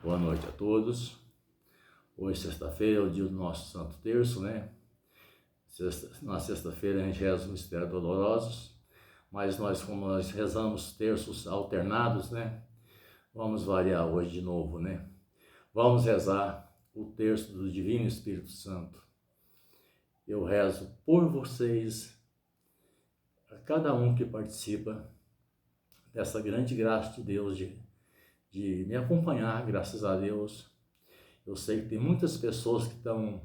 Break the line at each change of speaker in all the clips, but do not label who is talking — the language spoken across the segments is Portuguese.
Boa noite a todos. Hoje, sexta-feira, é o dia do nosso Santo Terço, né? Na sexta-feira a gente reza o Mistério Dolorosos, mas como nós rezamos terços alternados, né? Vamos variar hoje de novo, né? Vamos rezar o terço do Divino Espírito Santo. Eu rezo por vocês, a cada um que participa dessa grande graça de Deus de me acompanhar, graças a Deus. Eu sei que tem muitas pessoas que estão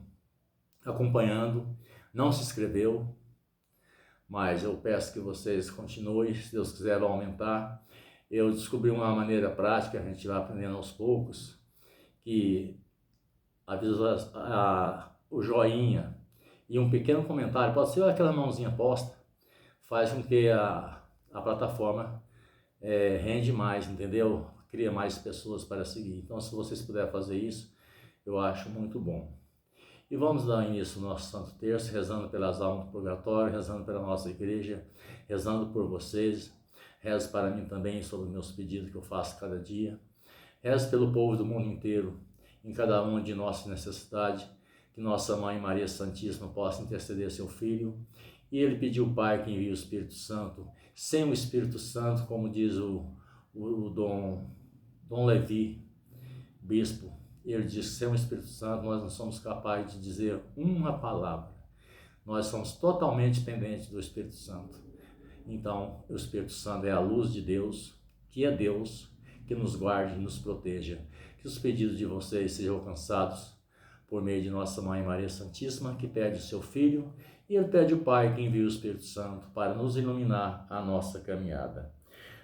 acompanhando, não se inscreveu, mas eu peço que vocês continuem, se Deus quiser vai aumentar. Eu descobri uma maneira prática, a gente vai aprendendo aos poucos, que o joinha e um pequeno comentário, pode ser aquela mãozinha posta, faz com que a plataforma rende mais, entendeu? Cria mais pessoas para seguir. Então, se vocês puderem fazer isso, eu acho muito bom. E vamos dar início ao nosso Santo Terço, rezando pelas almas do purgatório, rezando pela nossa igreja, rezando por vocês. Rezo para mim também sobre os meus pedidos que eu faço cada dia. Rezo pelo povo do mundo inteiro, em cada uma de nossas necessidades, que nossa Mãe Maria Santíssima possa interceder seu Filho. E ele pediu ao Pai que envie o Espírito Santo. Sem o Espírito Santo, como diz o Dom Levi, bispo, ele diz que sem o Espírito Santo nós não somos capazes de dizer uma palavra. Nós somos totalmente dependentes do Espírito Santo. Então, o Espírito Santo é a luz de Deus, que nos guarde e nos proteja. Que os pedidos de vocês sejam alcançados por meio de nossa Mãe Maria Santíssima, que pede o seu Filho, e ele pede o Pai que envie o Espírito Santo para nos iluminar a nossa caminhada.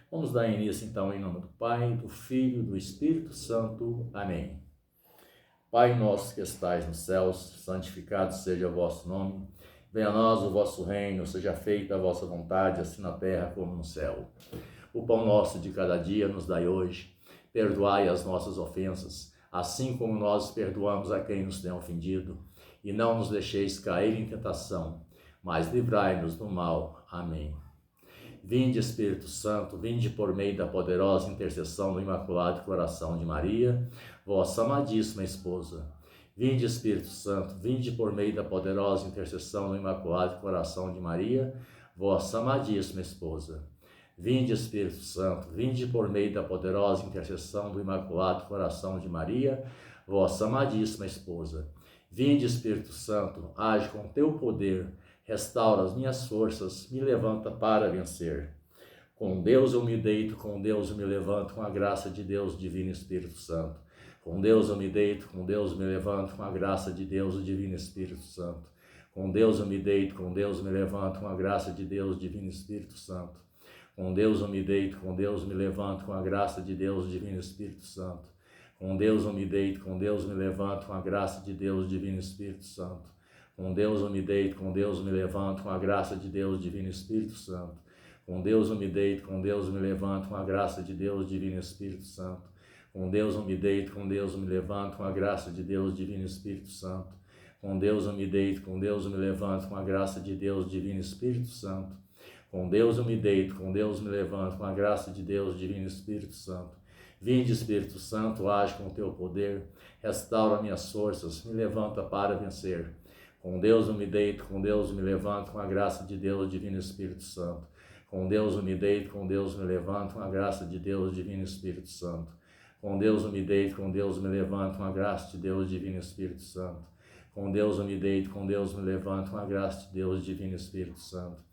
Vamos dar início então em nome do Pai, do Filho e do Espírito Santo. Amém. Pai nosso que estais nos céus, santificado seja o vosso nome. Venha a nós o vosso reino, seja feita a vossa vontade, assim na terra como no céu. O pão nosso de cada dia nos dai hoje. Perdoai as nossas ofensas, assim como nós perdoamos a quem nos tem ofendido. E não nos deixeis cair em tentação, mas livrai-nos do mal. Amém. Vinde, Espírito Santo, vinde por meio da poderosa intercessão do Imaculado Coração de Maria, vossa amadíssima esposa. Vinde, Espírito Santo, vinde por meio da poderosa intercessão do Imaculado Coração de Maria, vossa amadíssima esposa. Vinde, Espírito Santo, vinde por meio da poderosa intercessão do Imaculado Coração de Maria, vossa amadíssima esposa. Vinde, Espírito Santo, age com teu poder, restaura as minhas forças, me levanta para vencer. Com Deus eu me deito, com Deus eu me levanto, com a graça de Deus, Divino Espírito Santo. Com Deus eu me deito, com Deus eu me levanto, com a graça de Deus, o Divino Espírito Santo. Com Deus eu me deito, com Deus eu me levanto, com a graça de Deus, Divino Espírito Santo. Com Deus eu me deito, com Deus eu me levanto, com a graça de Deus, Divino Espírito Santo. Com Deus eu me deito, com Deus eu me levanto, com a graça de Deus, Divino Espírito Santo. Com Deus eu me deito, com Deus eu me levanto, com a graça de Deus, Divino Espírito Santo. Com Deus eu me deito, com Deus eu me levanto, com a graça de Deus, Divino Espírito Santo. Com Deus eu me deito, com Deus eu me levanto, com a graça de Deus, Divino Espírito Santo. Com Deus eu me deito, com Deus eu me levanto, com a graça de Deus, Divino Espírito Santo. Com Deus eu me deito, com Deus eu me levanto, com a graça de Deus, Divino Espírito Santo. Vinde, Espírito Santo, age com o teu poder, restaura minhas forças, me levanta para vencer. Com Deus eu me deito, com Deus eu me levanto, com a graça de Deus, Divino Espírito Santo. Com Deus eu me deito, com Deus eu me levanto, com a graça de Deus, Divino Espírito Santo. Com Deus eu me deito, com Deus eu me levanto, com a graça de Deus, Divino Espírito Santo. Com Deus eu me deito, com Deus eu me levanto, com a graça de Deus, Divino Espírito Santo.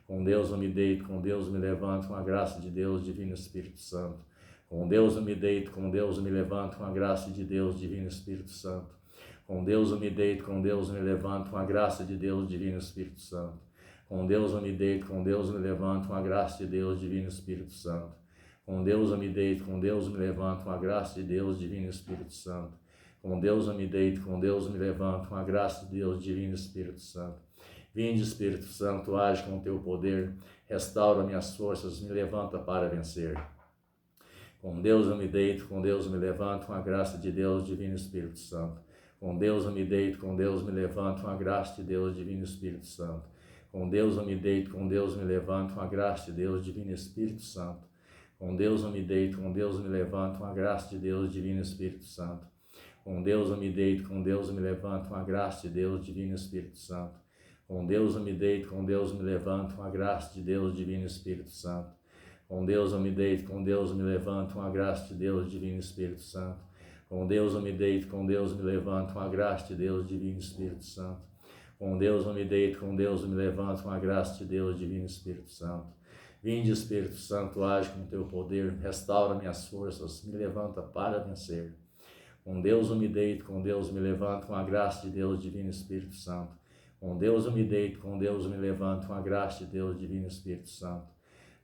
Com Deus eu me deito, com Deus eu me levanto, com a graça de Deus, Divino Espírito Santo. Com Deus eu me deito, com Deus eu me levanto, com a graça de Deus, Divino Espírito Santo. Com Deus eu me deito, com Deus eu me levanto, com a graça de Deus, Divino Espírito Santo. Com Deus eu me deito, com Deus eu me levanto, com a graça de Deus, Divino Espírito Santo. Com Deus eu me deito, com Deus eu me levanto, com a graça de Deus, Divino Espírito Santo. Com Deus eu me deito, com Deus eu me levanto, com a graça de Deus, Divino Espírito Santo. Vinde, Espírito Santo, age com o teu poder, restaura minhas forças, me levanta para vencer. Com Deus eu me deito, com Deus eu me levanto, com a graça de Deus, Divino Espírito Santo. Com Deus eu me deito, com Deus me levanto, com a graça de Deus, Divino Espírito Santo. Com Deus eu me deito, com Deus me levanto, com a graça de Deus, Divino Espírito Santo. Com Deus eu me deito, com Deus eu me levanto, com a graça de Deus, Divino Espírito Santo. Com Deus eu me deito, com Deus eu me levanto, com a graça de Deus, Divino Espírito Santo. Com Deus eu me deito, com Deus eu me levanto, com a graça de Deus, Divino Espírito Santo. Com Deus eu me deito, com Deus eu me levanto, com a graça de Deus, Divino Espírito Santo. Com Deus eu me deito, com Deus eu me levanto, com a graça de Deus, Divino Espírito Santo. Com Deus eu me deito, com Deus eu me levanto, com a graça de Deus, Divino Espírito Santo. Vinde, Espírito Santo, age com teu poder, restaura minhas forças, me levanta para vencer. Com Deus eu me deito, com Deus eu me levanto, com a graça de Deus, Divino Espírito Santo. Com Deus eu me deito, com Deus eu me levanto, com a graça de Deus, Divino Espírito Santo.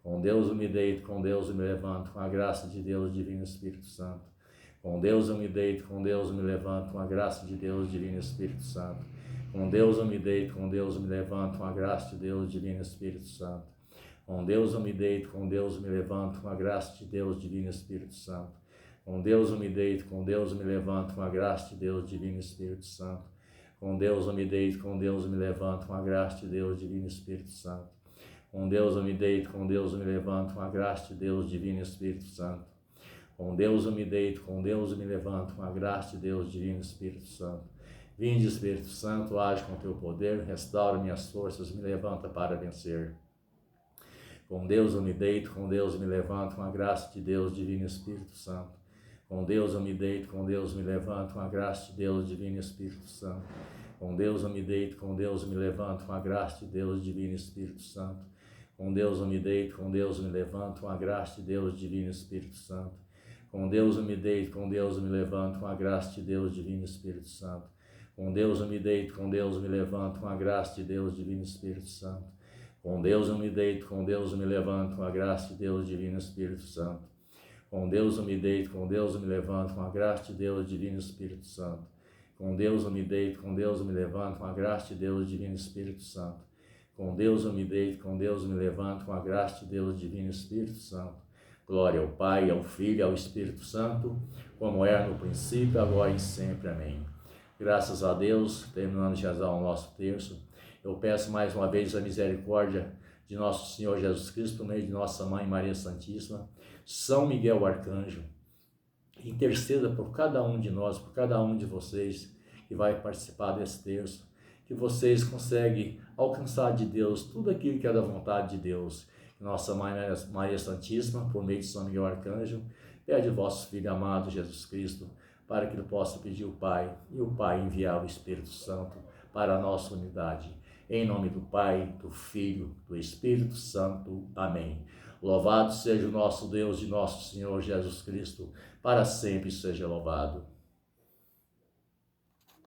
Com Deus eu me deito, com Deus eu me levanto, com a graça de Deus, Divino Espírito Santo. Com Deus eu me deito, com Deus eu me levanto, com a graça de Deus, Divino Espírito Santo. Com Deus eu me deito, com Deus eu me levanto, com a graça de Deus, Divino Espírito Santo. Com Deus eu me deito, com Deus eu me levanto, com a graça de Deus, Divino Espírito Santo. Com Deus eu me deito, com Deus eu me levanto, com a graça de Deus, Divino Espírito Santo. Com Deus eu me deito, com Deus eu me levanto, com a graça de Deus, Divino Espírito Santo. Com Deus eu me deito, com Deus eu me levanto, com a graça de Deus, Divino Espírito Santo. Com Deus eu me deito, com Deus eu me levanto, com a graça de Deus, Divino Espírito Santo. Vinde, Espírito Santo, age com teu poder, restaura minhas forças, me levanta para vencer. Com Deus eu me deito, com Deus eu me levanto, com a graça de Deus, Divino Espírito Santo. Com Deus eu me deito, com Deus eu me levanto, com a graça de Deus, Divino Espírito Santo. Com Deus eu me deito, com Deus eu me levanto, com a graça de Deus, Divino Espírito Santo. Com Deus eu me deito, com Deus eu me levanto, com a graça de Deus, Divino Espírito Santo. Com Deus eu me deito, com Deus eu me levanto, com a graça de Deus, Divino Espírito Santo. Com Deus eu me deito, com Deus eu me levanto, com a graça de Deus, Divino Espírito Santo. Com Deus eu me deito, com Deus eu me levanto, com a graça de Deus, Divino Espírito Santo. Com Deus eu me deito, com Deus eu me levanto, com a graça de Deus, Divino Espírito Santo. Com Deus eu me deito, com Deus eu me levanto, com a graça de Deus, Divino Espírito Santo. Com Deus eu me deito, com Deus eu me levanto, com a graça de Deus, Divino Espírito Santo. Glória ao Pai, ao Filho e ao Espírito Santo, como era no princípio, agora e sempre. Amém. Graças a Deus, terminando de rezar o nosso terço, eu peço mais uma vez a misericórdia de nosso Senhor Jesus Cristo, por meio de nossa Mãe Maria Santíssima, São Miguel Arcanjo, interceda por cada um de nós, por cada um de vocês que vai participar desse terço, que vocês conseguem alcançar de Deus tudo aquilo que é da vontade de Deus. Nossa Mãe Maria Santíssima, por meio de São Miguel Arcanjo, pede ao vosso Filho amado Jesus Cristo, para que ele possa pedir o Pai, e o Pai enviar o Espírito Santo para a nossa unidade. Em nome do Pai, do Filho, do Espírito Santo. Amém. Louvado seja o nosso Deus e nosso Senhor Jesus Cristo, para sempre seja louvado.